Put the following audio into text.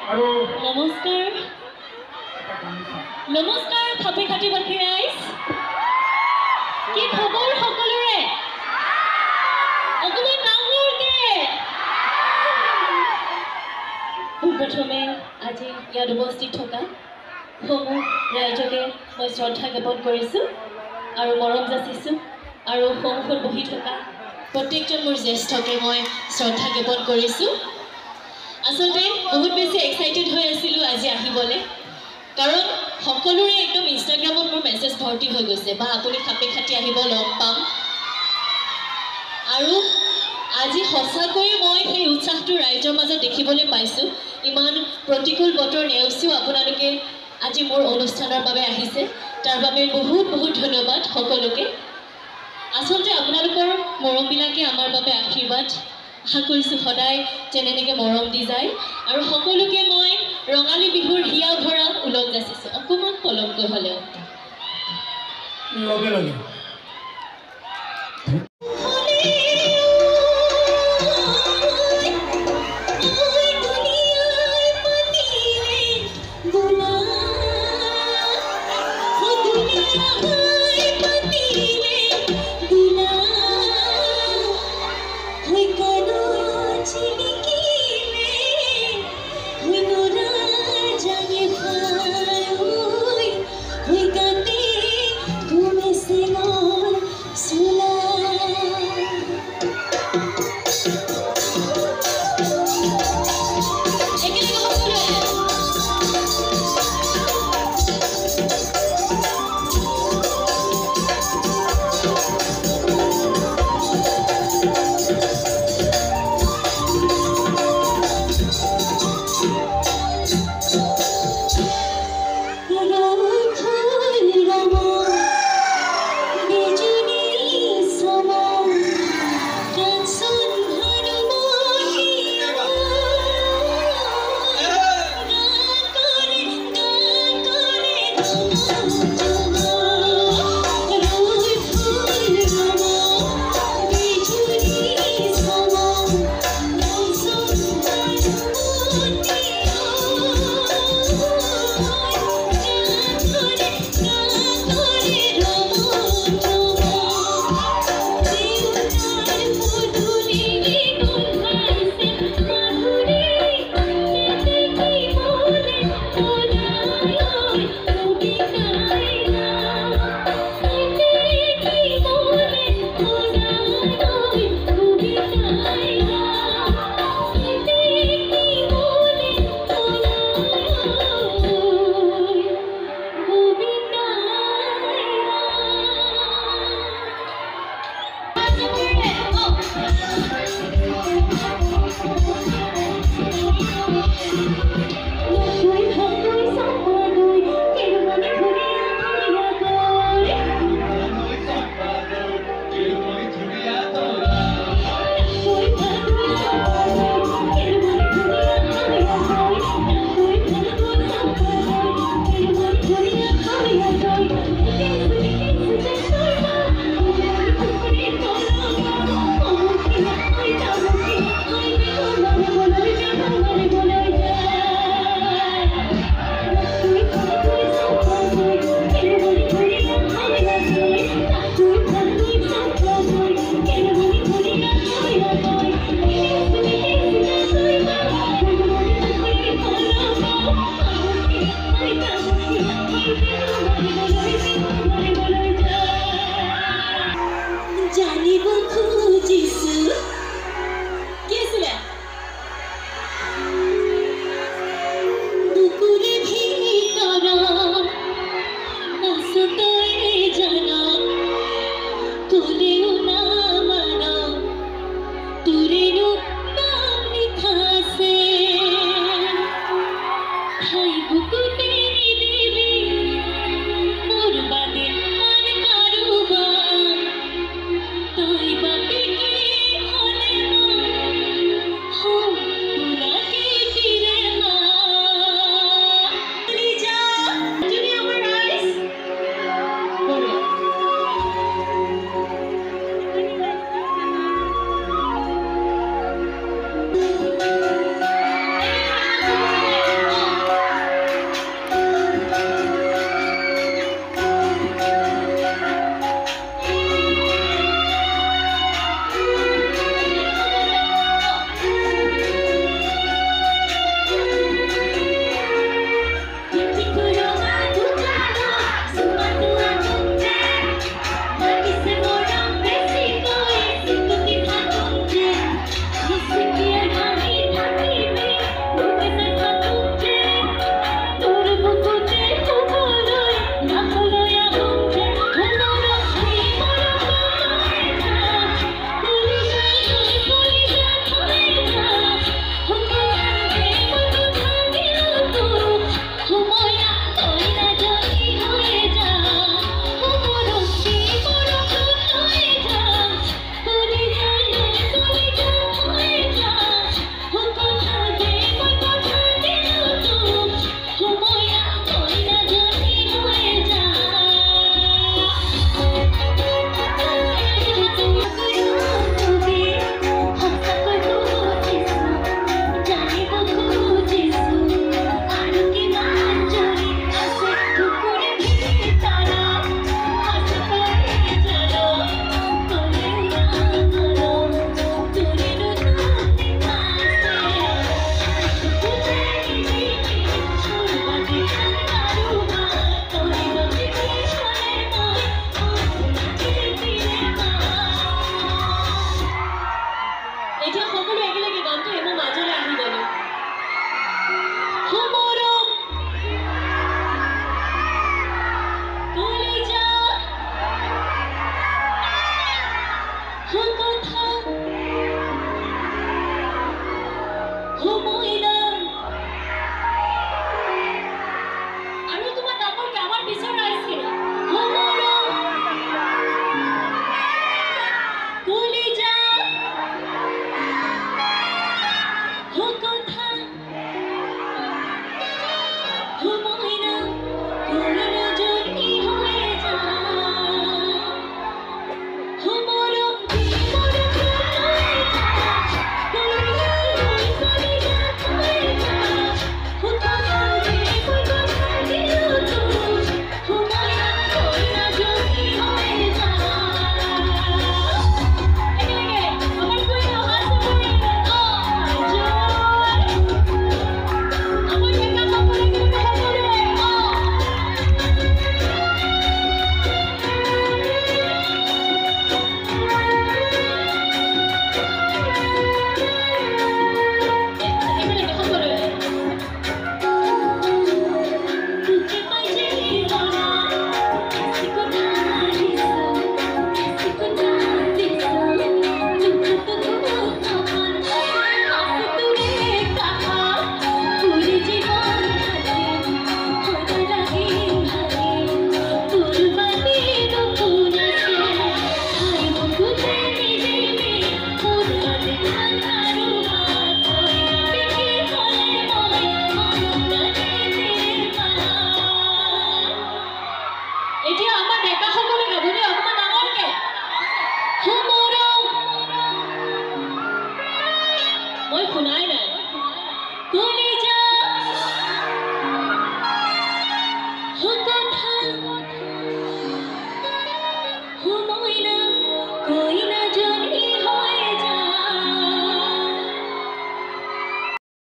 আৰু নমস্কাৰ নমস্কাৰ খাপে খাটি বাখি ৰাইজ কি খবৰ সকলোৰে অকমান ডাঙৰকে প্ৰথমে আজি ইয়াত উপস্থিত থকা সমূহ ৰাইজকে মই শ্ৰদ্ধা জ্ঞাপন কৰিছোঁ আৰু মৰম যাচিছোঁ আৰু সন্মুখত বহি থকা প্ৰত্যেকজন মোৰ জ্যেষ্ঠকে মই শ্ৰদ্ধা জ্ঞাপন কৰিছোঁ আচলতে বহুত বেছি এক্সাইটেড হৈ আছিলোঁ আজি আহিবলৈ কাৰণ সকলোৰে একদম ইনষ্টাগ্ৰামত মোৰ মেছেজ ভৰ্তি হৈ গৈছে বা আপুনি খাপে খাটি আহিব লগ পাম আৰু আজি সঁচাকৈয়ে মই সেই উৎসাহটো ৰাইজৰ মাজত দেখিবলৈ পাইছোঁ ইমান প্ৰতিকূল বতৰ নেওচিও আপোনালোকে আজি মোৰ অনুষ্ঠানৰ বাবে আহিছে তাৰ বাবে বহুত বহুত ধন্যবাদ সকলোকে আচলতে আপোনালোকৰ মৰমবিলাকে আমাৰ বাবে আশীৰ্বাদ আশা কৰিছোঁ সদায় যেনেকৈ মৰম দি যায় আৰু সকলোকে মই ৰঙালী বিহুৰ হিয়া ভৰা ওলগ যাচিছোঁ অকণমান পলমকৈ হ'লেও লগে লগে